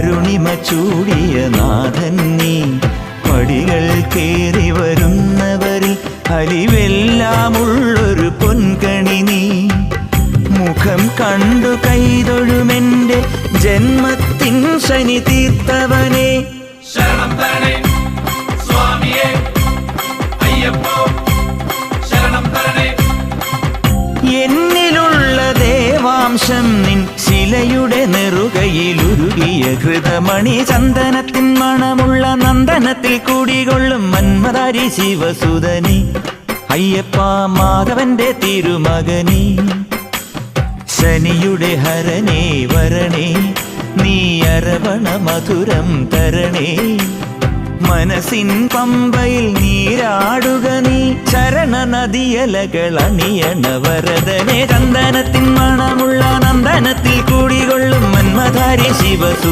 അരുണിമ ചൂടിയ നാഥൻ നീ. പടികൾ കേറി വരുന്നവരിൽ അലിവെല്ലാമുള്ളൊരു പൊൻകണി നീ. മുഖം കണ്ടു കൈതൊഴുമെന്റെ ജന്മത്തിൻ ശനി തീർത്തവനെ. ശരണം തരണേ സ്വാമിയേ അയ്യപ്പോ, ശരണം തരണേ. എന്നിലുള്ള ദേവാംശം നിൻ ശിലയുടെ നെറുകയിലുരുകിയ ഹൃതമണി. ചന്ദനത്തിൻ മണമുള്ള നന്ദനത്തിൽ കൂടികൊള്ളും മന്മദാരി ശിവസുതനി. അയ്യപ്പ മാധവന്റെ തിരുമകനി. ശനിയുടെ ഹരനേ വരണേ, നീ അരവണ മധുരം തരണേ. മനസ്സിൻ പമ്പയിൽ നീരാടുക നീ. ചരണ നദിയലകൾ അണിയണ വരദനെ. ചന്ദനത്തിൻ മണമുള്ള നന്ദനത്തിൽ കൂടികൊള്ളും മന്മദാരി ശിവസു.